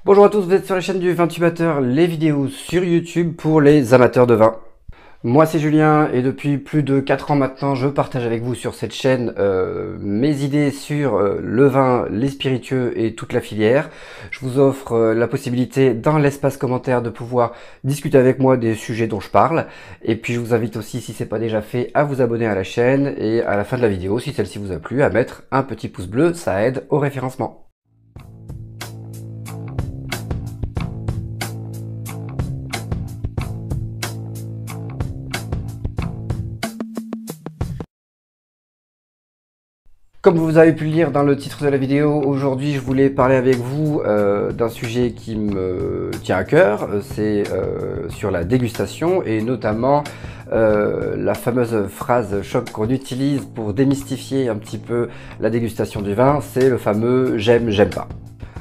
Bonjour à tous, vous êtes sur la chaîne du Vintubateur, les vidéos sur YouTube pour les amateurs de vin. Moi c'est Julien et depuis plus de 4 ans maintenant je partage avec vous sur cette chaîne mes idées sur le vin, les spiritueux et toute la filière. Je vous offre la possibilité dans l'espace commentaire de pouvoir discuter avec moi des sujets dont je parle. Et puis je vous invite aussi, si ce n'est pas déjà fait, à vous abonner à la chaîne et à la fin de la vidéo, si celle-ci vous a plu, à mettre un petit pouce bleu, ça aide au référencement. Comme vous avez pu le lire dans le titre de la vidéo, aujourd'hui je voulais parler avec vous d'un sujet qui me tient à cœur, c'est sur la dégustation et notamment la fameuse phrase choc qu'on utilise pour démystifier un petit peu la dégustation du vin, c'est le fameux j'aime, j'aime pas.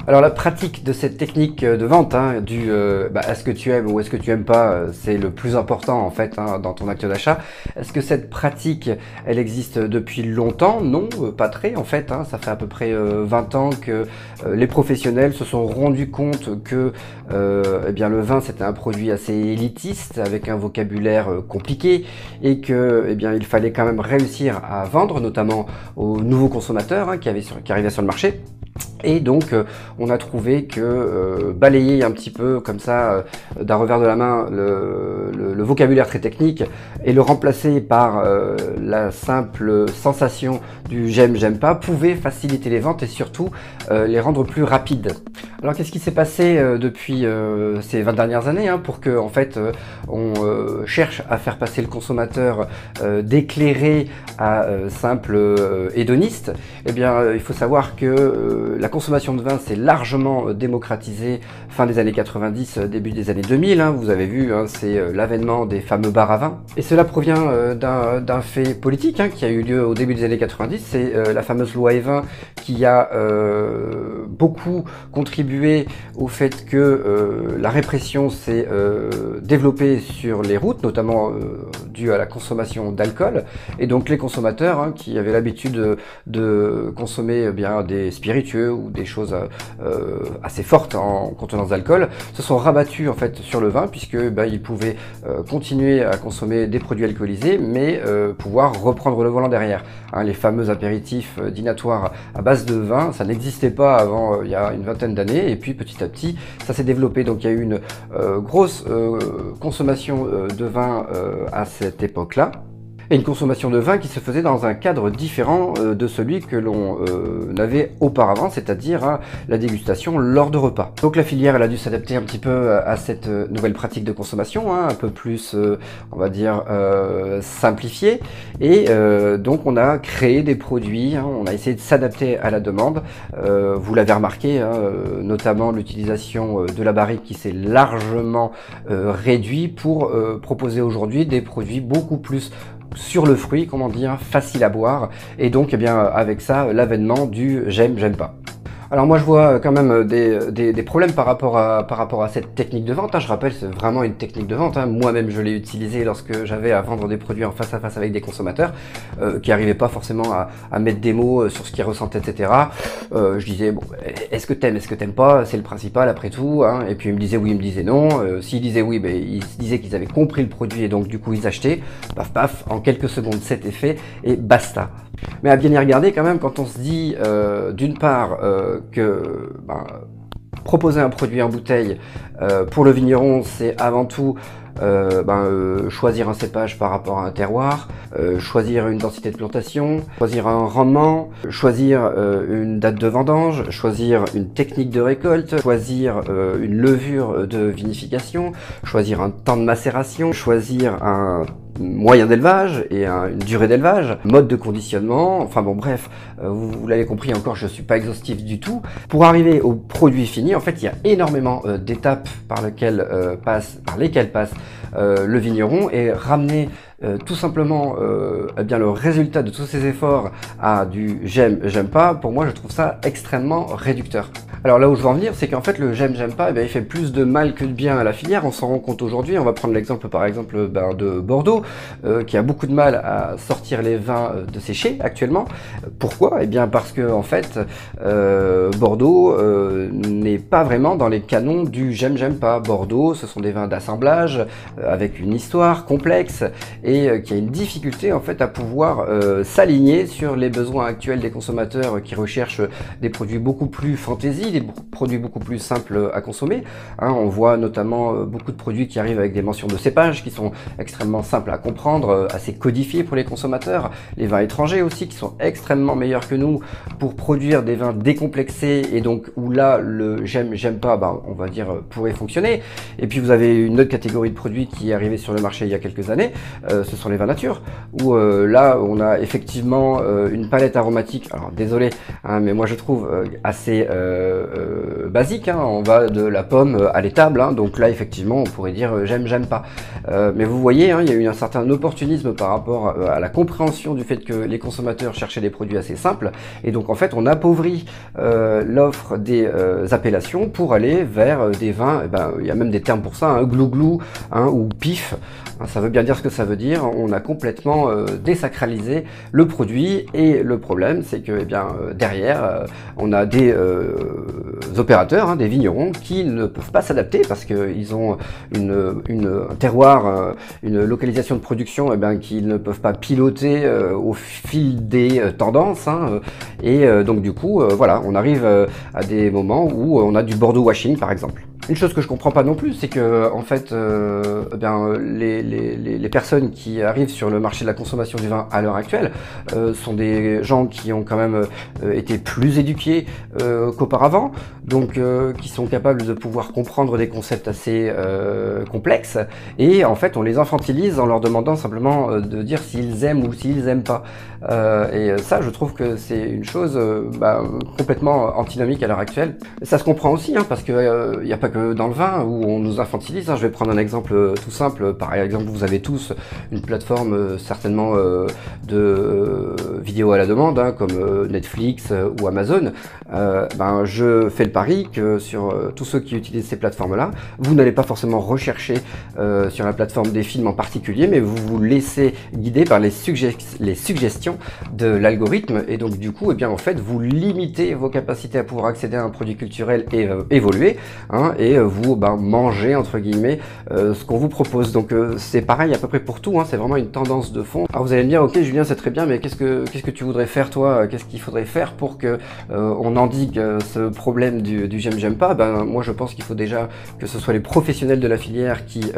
Alors la pratique de cette technique de vente, est-ce que tu aimes ou est-ce que tu aimes pas, c'est le plus important en fait dans ton acte d'achat. Est-ce que cette pratique, elle existe depuis longtemps? Non, pas très en fait. Ça fait à peu près 20 ans que les professionnels se sont rendus compte que le vin c'était un produit assez élitiste avec un vocabulaire compliqué et que il fallait quand même réussir à vendre, notamment aux nouveaux consommateurs qui arrivaient sur le marché. Et donc on a trouvé que balayer un petit peu comme ça d'un revers de la main le vocabulaire très technique et le remplacer par la simple sensation du j'aime, j'aime pas pouvait faciliter les ventes et surtout les rendre plus rapides. Alors qu'est-ce qui s'est passé depuis ces 20 dernières années pour que en fait on cherche à faire passer le consommateur d'éclairé à simple hédoniste? Eh bien il faut savoir que la consommation de vin s'est largement démocratisée fin des années 90, début des années 2000. Vous avez vu, c'est l'avènement des fameux bars à vin. Et cela provient d'un fait politique qui a eu lieu au début des années 90. C'est la fameuse loi Evin qui a beaucoup contribué au fait que la répression s'est développée sur les routes, notamment due à la consommation d'alcool. Et donc les consommateurs qui avaient l'habitude de consommer des spiritueux ou des choses assez fortes en contenance d'alcool se sont rabattus en fait sur le vin puisque ils pouvaient continuer à consommer des produits alcoolisés mais pouvoir reprendre le volant derrière. Les fameux apéritifs dînatoires à base de vin, ça n'existait pas avant il y a une vingtaine d'années et puis petit à petit ça s'est développé. Donc il y a eu une grosse consommation de vin à cette époque-là. Et une consommation de vin qui se faisait dans un cadre différent de celui que l'on avait auparavant, c'est-à-dire la dégustation lors de repas. Donc la filière elle a dû s'adapter un petit peu à cette nouvelle pratique de consommation, un peu plus, on va dire, simplifiée. Et donc on a créé des produits, on a essayé de s'adapter à la demande. Vous l'avez remarqué, notamment l'utilisation de la barrique qui s'est largement réduit pour proposer aujourd'hui des produits beaucoup plus sur le fruit, comment dire, facile à boire, et donc avec ça l'avènement du j'aime, j'aime pas. Alors moi je vois quand même des problèmes par rapport à cette technique de vente. Je rappelle, c'est vraiment une technique de vente. Moi-même je l'ai utilisée lorsque j'avais à vendre des produits en face à face avec des consommateurs qui n'arrivaient pas forcément à mettre des mots sur ce qu'ils ressentaient, etc. Je disais, bon, est-ce que t'aimes pas, c'est le principal après tout. Et puis ils me disaient oui, ils me disaient non. S'ils disaient oui, ils se disaient qu'ils avaient compris le produit et donc du coup ils achetaient. Paf paf, en quelques secondes c'était fait et basta. Mais à bien y regarder quand même, quand on se dit d'une part que proposer un produit en bouteille pour le vigneron c'est avant tout choisir un cépage par rapport à un terroir, choisir une densité de plantation, choisir un rendement, choisir une date de vendange, choisir une technique de récolte, choisir une levure de vinification, choisir un temps de macération, choisir un moyen d'élevage et une durée d'élevage, mode de conditionnement, enfin bon bref, vous l'avez compris, encore je suis pas exhaustif du tout. Pour arriver au produit fini, en fait il y a énormément d'étapes par lesquelles passe le vigneron et ramener tout simplement eh bien, le résultat de tous ces efforts à du j'aime pas, pour moi je trouve ça extrêmement réducteur. Alors là où je veux en venir, c'est qu'en fait le j'aime pas, eh bien, il fait plus de mal que de bien à la filière, on s'en rend compte aujourd'hui. On va prendre l'exemple par exemple de Bordeaux, qui a beaucoup de mal à sortir les vins de séchés actuellement. Pourquoi? Eh bien parce que en fait Bordeaux n'est pas vraiment dans les canons du j'aime pas. Bordeaux, ce sont des vins d'assemblage avec une histoire complexe et qui a une difficulté en fait à pouvoir s'aligner sur les besoins actuels des consommateurs qui recherchent des produits beaucoup plus fantaisie, des produits beaucoup plus simples à consommer. Hein, on voit notamment beaucoup de produits qui arrivent avec des mentions de cépage qui sont extrêmement simples à comprendre, assez codifiés pour les consommateurs. Les vins étrangers aussi qui sont extrêmement meilleurs que nous pour produire des vins décomplexés et donc où là le j'aime pas, ben, on va dire pourrait fonctionner. Et puis vous avez une autre catégorie de produits qui est arrivée sur le marché il y a quelques années, ce sont les vins nature, où là on a effectivement une palette aromatique, alors désolé, hein, mais moi je trouve assez basique, hein. On va de la pomme à l'étable, hein. Donc là effectivement on pourrait dire j'aime pas, mais vous voyez, hein, il y a eu un certain opportunisme par rapport à la compréhension du fait que les consommateurs cherchaient des produits assez simples, et donc en fait on appauvrit l'offre des appellations pour aller vers des vins, eh ben, il y a même des termes pour ça, hein, glouglou, hein, ou pif, hein, ça veut bien dire ce que ça veut dire. On a complètement désacralisé le produit, et le problème c'est que eh bien, derrière on a des opérateurs, hein, des vignerons qui ne peuvent pas s'adapter parce qu'ils ont un terroir, une localisation de production eh bien, qu'ils ne peuvent pas piloter au fil des tendances, hein, et donc du coup voilà, on arrive à des moments où on a du Bordeaux washing par exemple. Une chose que je comprends pas non plus, c'est que en fait, eh bien, les personnes qui arrivent sur le marché de la consommation du vin à l'heure actuelle sont des gens qui ont quand même été plus éduqués qu'auparavant, donc qui sont capables de pouvoir comprendre des concepts assez complexes, et en fait on les infantilise en leur demandant simplement de dire s'ils aiment ou s'ils aiment pas. Et ça, je trouve que c'est une chose complètement antinomique à l'heure actuelle. Ça se comprend aussi, hein, parce que il n'y a pas que dans le vin où on nous infantilise, hein. Je vais prendre un exemple tout simple. Par exemple, vous avez tous une plateforme certainement de vidéos à la demande, hein, comme Netflix ou Amazon. Je fais le pari que sur tous ceux qui utilisent ces plateformes-là, vous n'allez pas forcément rechercher sur la plateforme des films en particulier, mais vous vous laissez guider par les suggestions de l'algorithme, et donc du coup, eh bien, en fait, vous limitez vos capacités à pouvoir accéder à un produit culturel et évoluer, hein, et vous mangez entre guillemets ce qu'on vous propose. Donc c'est pareil à peu près pour tout, hein, c'est vraiment une tendance de fond. Alors vous allez me dire, ok Julien, c'est très bien, mais qu'est-ce que tu voudrais faire toi? Qu'est-ce qu'il faudrait faire pour que on endigue ce problème du j'aime pas? Moi je pense qu'il faut déjà que ce soit les professionnels de la filière qui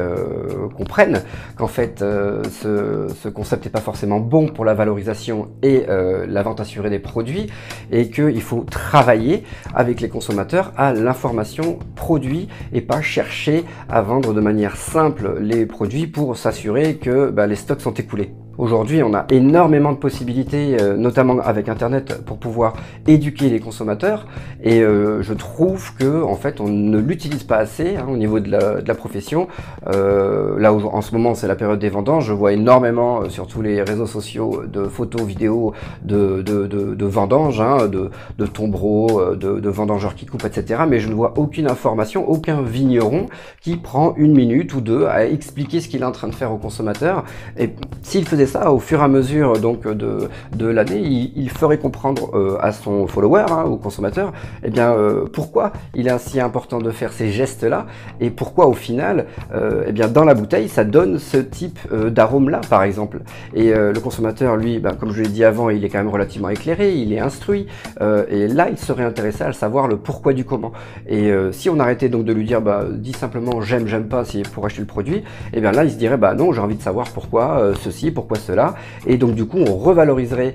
comprennent qu'en fait ce concept n'est pas forcément bon pour la valorisation et la vente assurée des produits, et qu'il faut travailler avec les consommateurs à l'information produit et pas chercher à vendre de manière simple les produits pour s'assurer que les stocks sont écoulés. Aujourd'hui, on a énormément de possibilités, notamment avec Internet, pour pouvoir éduquer les consommateurs, et je trouve que en fait, on ne l'utilise pas assez, hein, au niveau de la profession. Là où en ce moment, c'est la période des vendanges, je vois énormément sur tous les réseaux sociaux de photos, vidéos de vendanges, hein, de tombereaux, de vendangeurs qui coupent, etc. Mais je ne vois aucune information, aucun vigneron qui prend une minute ou deux à expliquer ce qu'il est en train de faire aux consommateurs. Et s'il faisait ça au fur et à mesure donc de l'année, il ferait comprendre à son follower, hein, au consommateur, eh bien pourquoi il est ainsi important de faire ces gestes là, et pourquoi au final eh bien dans la bouteille ça donne ce type d'arôme là par exemple. Et le consommateur lui, comme je l'ai dit avant, il est quand même relativement éclairé, il est instruit, et là il serait intéressé à savoir le pourquoi du comment. Et si on arrêtait donc de lui dire dis simplement j'aime pas si pour acheter le produit, et bien là il se dirait non, j'ai envie de savoir pourquoi ceci, pourquoi cela, et donc du coup on revaloriserait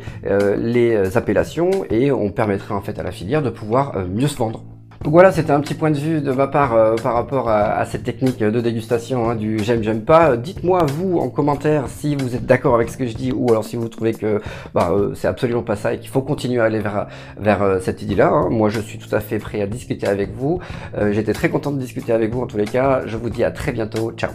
les appellations, et on permettrait en fait à la filière de pouvoir mieux se vendre. Donc voilà, c'était un petit point de vue de ma part par rapport à cette technique de dégustation, hein, du j'aime pas. Dites-moi vous en commentaire si vous êtes d'accord avec ce que je dis, ou alors si vous trouvez que c'est absolument pas ça et qu'il faut continuer à aller vers cette idée-là, hein. Moi je suis tout à fait prêt à discuter avec vous. J'étais très content de discuter avec vous en tous les cas. Je vous dis à très bientôt. Ciao.